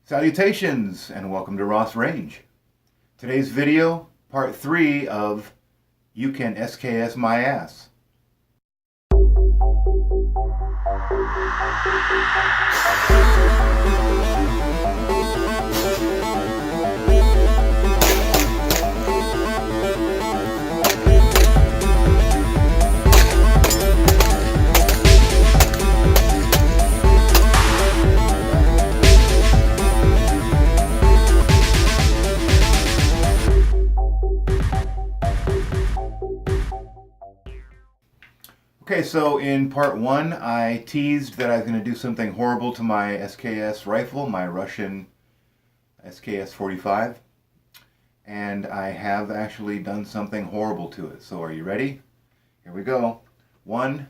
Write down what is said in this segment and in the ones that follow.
Salutations and welcome to Ross Range. Today's video, part 3 of You Can SKS My Ass. Okay, so in part 1 I teased that I was going to do something horrible to my SKS rifle, my Russian SKS-45, and I have actually done something horrible to it. So are you ready? Here we go. 1,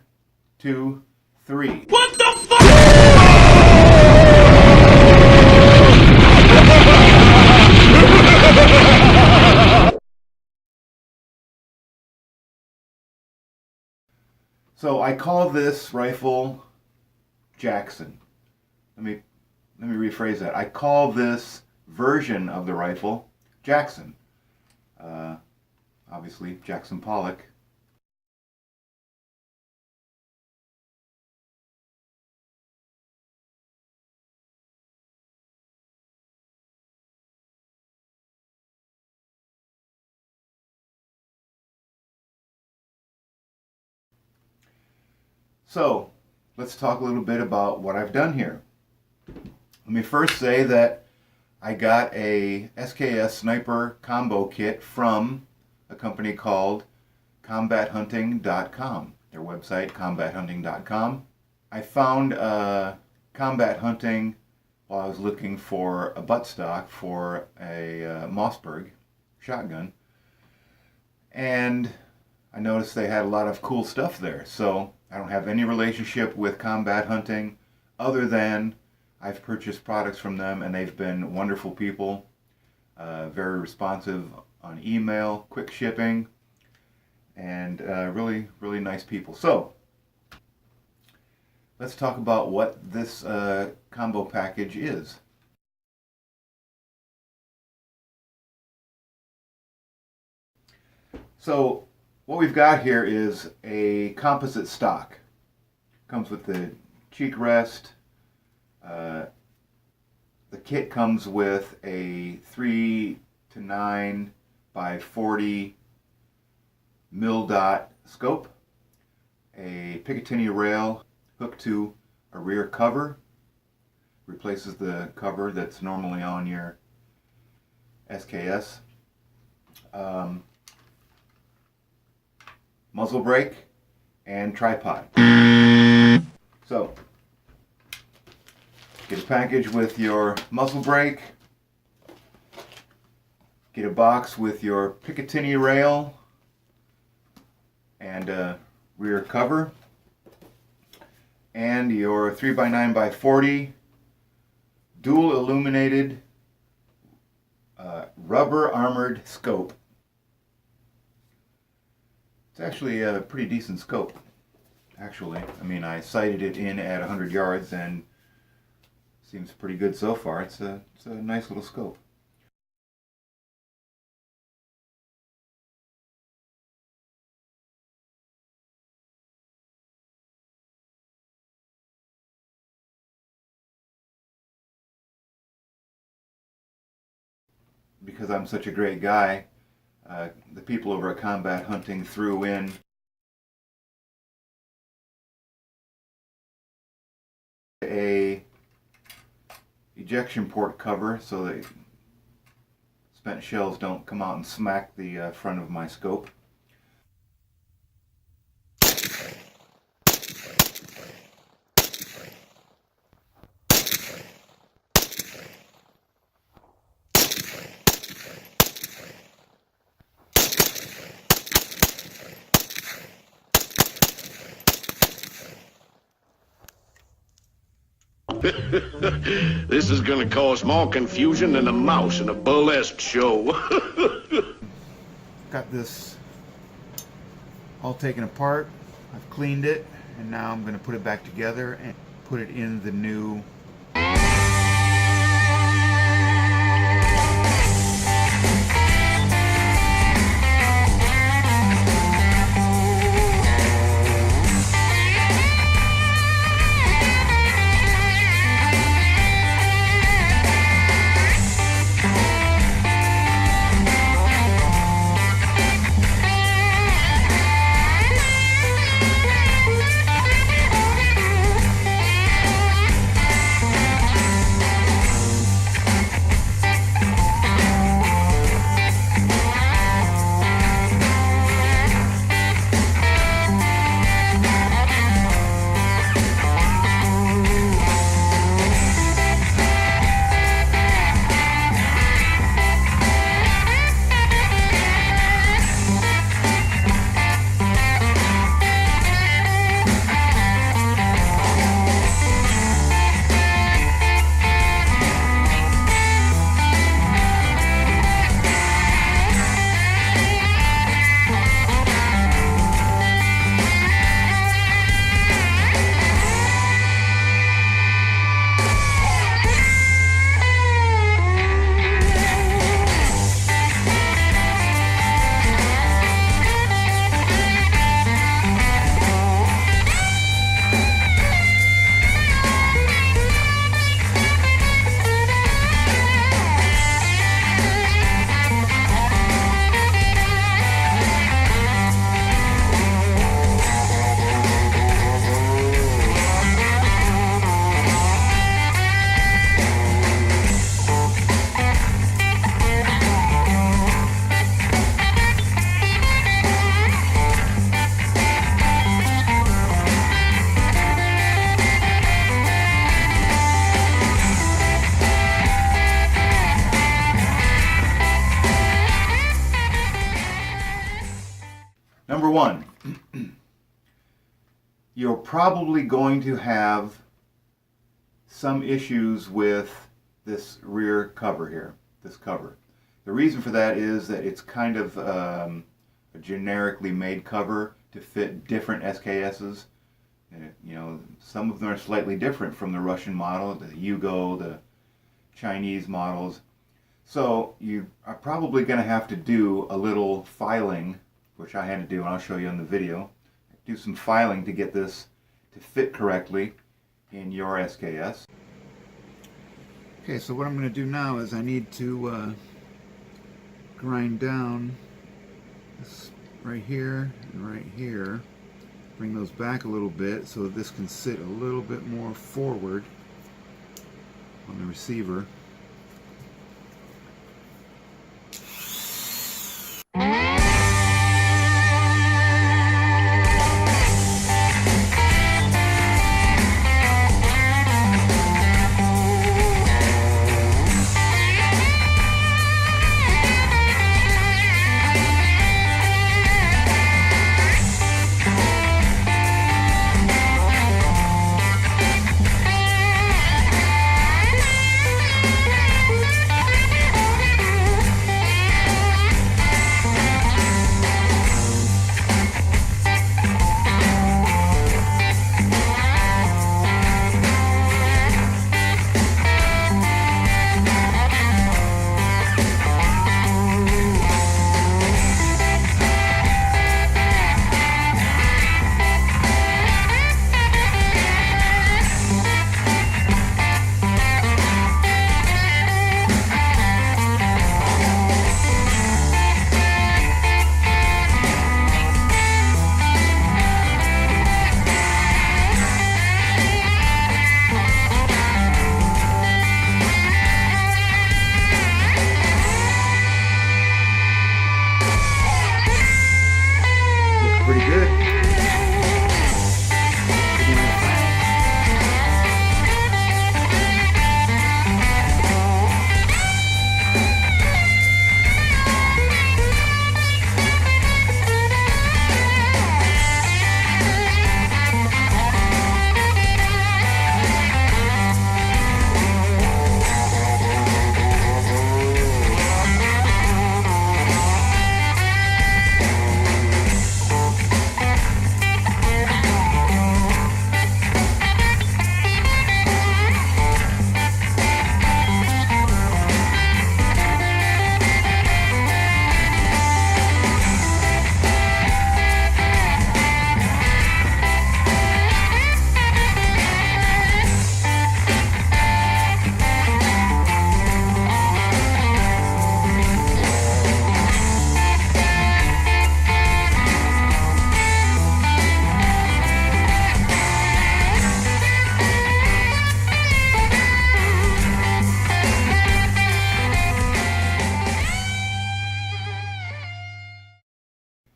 2, 3. What the fuck? So I call this rifle Jackson. Let me rephrase that. I call this version of the rifle Jackson. Obviously Jackson Pollock. So, let's talk a little bit about what I've done here. Let me first say that I got a SKS sniper combo kit from a company called combathunting.com. Their website, combathunting.com. I found Combat Hunting while I was looking for a buttstock for a Mossberg shotgun. And I noticed they had a lot of cool stuff there. So I don't have any relationship with Combat Hunting other than I've purchased products from them and they've been wonderful people, very responsive on email, quick shipping, and really, really nice people. So let's talk about what this combo package is. So what we've got here is a composite stock. Comes with the cheek rest. The kit comes with a 3 to 9 by 40 mil dot scope, a Picatinny rail hooked to a rear cover, replaces the cover that's normally on your SKS. Muzzle brake, and tripod. So, get a package with your muzzle brake, get a box with your Picatinny rail and a rear cover, and your 3x9x40 dual illuminated rubber armored scope. It's actually a pretty decent scope, actually. I mean, I sighted it in at 100 yards and seems pretty good so far. It's a nice little scope. Because I'm such a great guy, the people over at Combat Hunting threw in a ejection port cover so that spent shells don't come out and smack the front of my scope. This is gonna cause more confusion than a mouse in a burlesque show. Got this all taken apart. I've cleaned it, and now I'm going to put it back together and put it in the new one, you're probably going to have some issues with this rear cover here, this cover. The reason for that is that it's kind of a generically made cover to fit different SKSs. You know, some of them are slightly different from the Russian model, the Yugo, the Chinese models. So you are probably going to have to do a little filing, which I had to do, and I'll show you on the video. Do some filing to get this to fit correctly in your SKS. Okay, so what I'm going to do now is I need to grind down this right here and right here. Bring those back a little bit so that this can sit a little bit more forward on the receiver.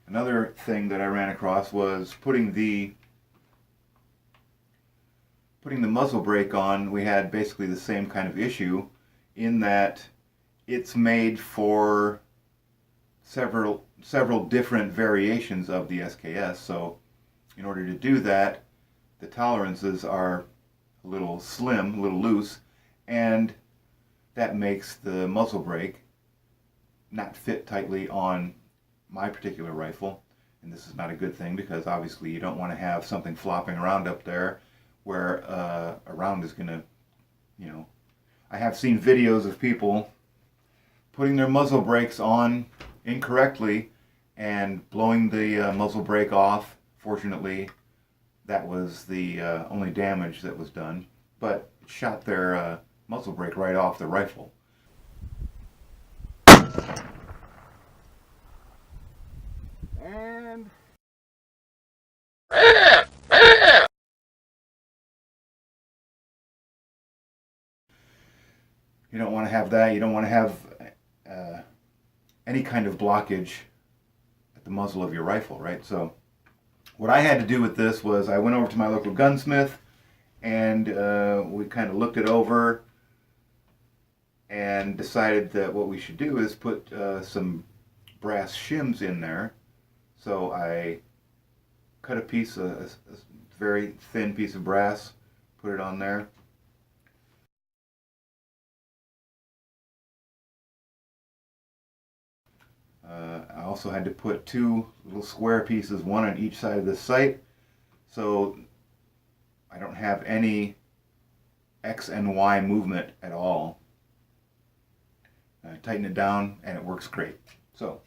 Another thing that I ran across was putting the muzzle brake on. We had basically the same kind of issue in that it's made for several different variations of the SKS. So in order to do that, the tolerances are a little slim, a little loose, and that makes the muzzle brake not fit tightly on my particular rifle. And this is not a good thing because obviously you don't want to have something flopping around up there where a round is going to, you know, I have seen videos of people putting their muzzle brakes on incorrectly and blowing the muzzle brake off. Fortunately, that was the only damage that was done, but it shot their muzzle brake right off the rifle. And you don't want to have that. You don't want to have any kind of blockage at the muzzle of your rifle, right? So what I had to do with this was I went over to my local gunsmith and we kind of looked it over and decided that what we should do is put some brass shims in there. So I cut a piece, a very thin piece of brass, put it on there. I also had to put two little square pieces, one on each side of the sight, so I don't have any X and Y movement at all. Tighten it down and it works great. So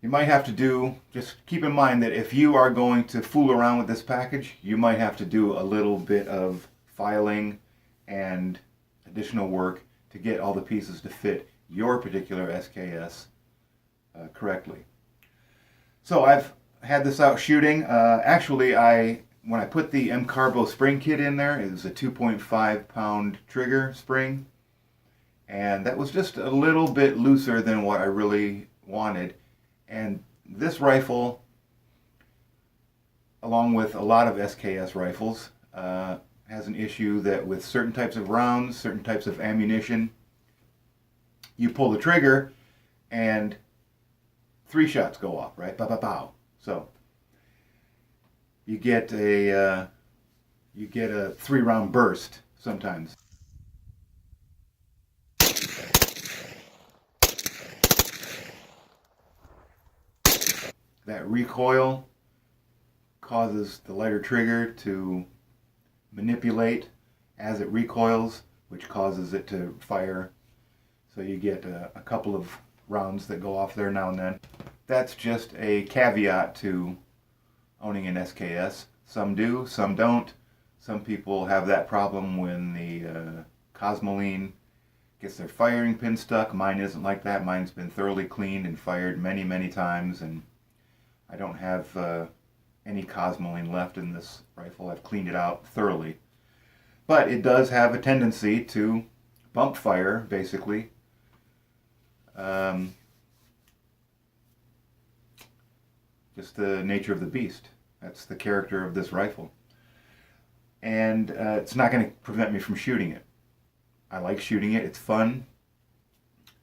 you might have to just keep in mind that if you are going to fool around with this package, you might have to do a little bit of filing and additional work to get all the pieces to fit your particular SKS correctly. So I've had this out shooting. Actually, when I put the M-Carbo spring kit in there, it was a 2.5 pound trigger spring, and that was just a little bit looser than what I really wanted. And this rifle, along with a lot of SKS rifles, has an issue that with certain types of rounds, certain types of ammunition, you pull the trigger and 3 shots go off, right? Pow, pow, pow. So you get a 3-round burst sometimes. That recoil causes the lighter trigger to manipulate as it recoils, which causes it to fire. So you get a couple of rounds that go off there now and then. That's just a caveat to owning an SKS. Some do, some don't. Some people have that problem when the Cosmoline gets their firing pin stuck. Mine isn't like that. Mine's been thoroughly cleaned and fired many, many times, and I don't have any Cosmoline left in this rifle. I've cleaned it out thoroughly. But it does have a tendency to bump fire, basically. Just the nature of the beast. That's the character of this rifle. And it's not going to prevent me from shooting it. I like shooting it. It's fun.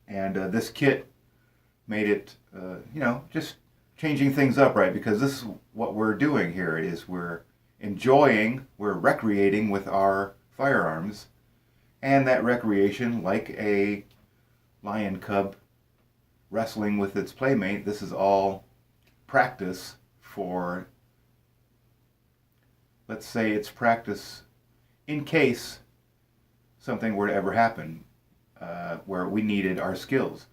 And this kit made it, just changing things up, right? Because this is what we're doing here, is we're recreating with our firearms. And that recreation, like a lion cub wrestling with its playmate, this is all practice for, let's say it's practice in case something were to ever happen where we needed our skills.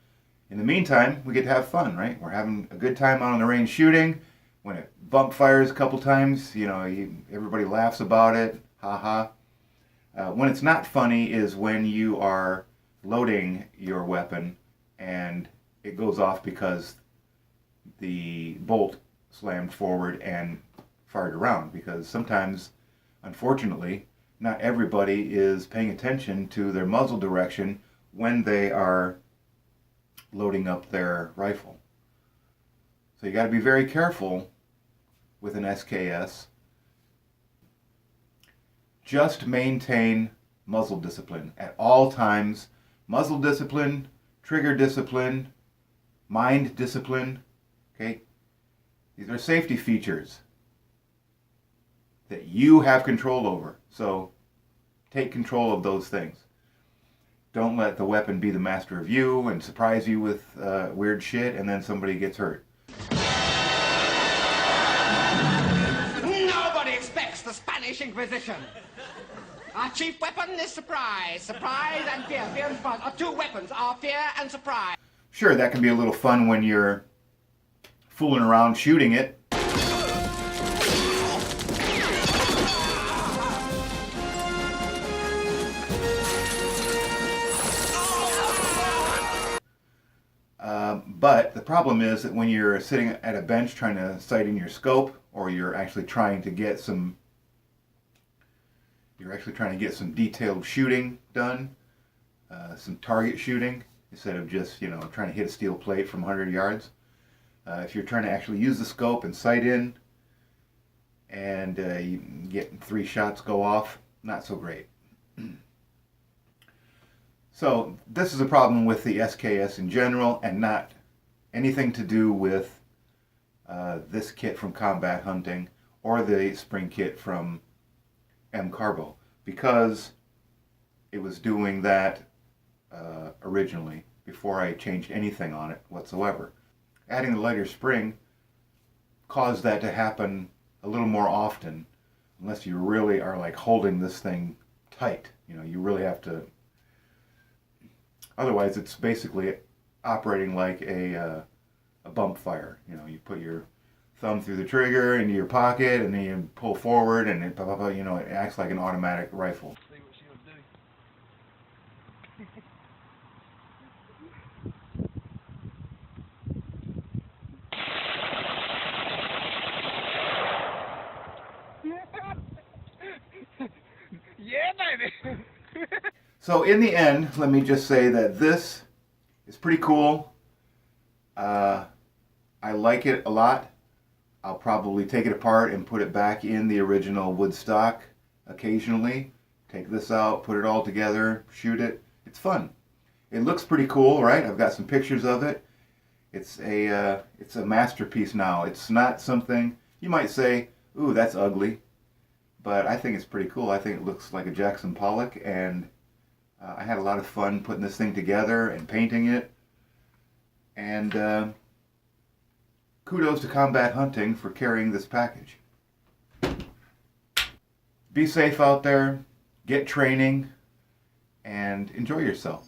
In the meantime, we get to have fun, right? We're having a good time out on the range shooting. When it bump fires a couple times, everybody laughs about it, haha. When it's not funny is when you are loading your weapon and it goes off because the bolt slammed forward and fired around, because sometimes, unfortunately, not everybody is paying attention to their muzzle direction when they are loading up their rifle. So you got to be very careful with an SKS. Just maintain muzzle discipline at all times. Muzzle discipline, trigger discipline, mind discipline. Okay? These are safety features that you have control over. So take control of those things. Don't let the weapon be the master of you and surprise you with weird shit and then somebody gets hurt. Nobody expects the Spanish Inquisition. Our chief weapon is surprise. Surprise and fear. Fear and surprise. Our two weapons are fear and surprise. Sure, that can be a little fun when you're fooling around shooting it. But the problem is that when you're sitting at a bench trying to sight in your scope, or you're actually trying to get some detailed shooting done, some target shooting, instead of just trying to hit a steel plate from 100 yards. If you're trying to actually use the scope and sight in, and you get 3 shots go off, not so great. So this is a problem with the SKS in general, and not anything to do with this kit from Combat Hunting or the spring kit from M Carbo, because it was doing that originally before I changed anything on it whatsoever. Adding the lighter spring caused that to happen a little more often, unless you really are like holding this thing tight. You know, you really have to. Otherwise, it's basically operating like a bump fire. You know, you put your thumb through the trigger into your pocket, and then you pull forward, and it, you know, it acts like an automatic rifle. See what she'll do. Yeah, baby. So in the end, let me just say that this is pretty cool. I like it a lot. I'll probably take it apart and put it back in the original wood stock occasionally. Take this out, put it all together, shoot it. It's fun. It looks pretty cool, right? I've got some pictures of it. It's a masterpiece now. It's not something you might say, ooh, that's ugly. But I think it's pretty cool. I think it looks like a Jackson Pollock, and I had a lot of fun putting this thing together and painting it. And kudos to Combat Hunting for carrying this package. Be safe out there, get training, and enjoy yourself.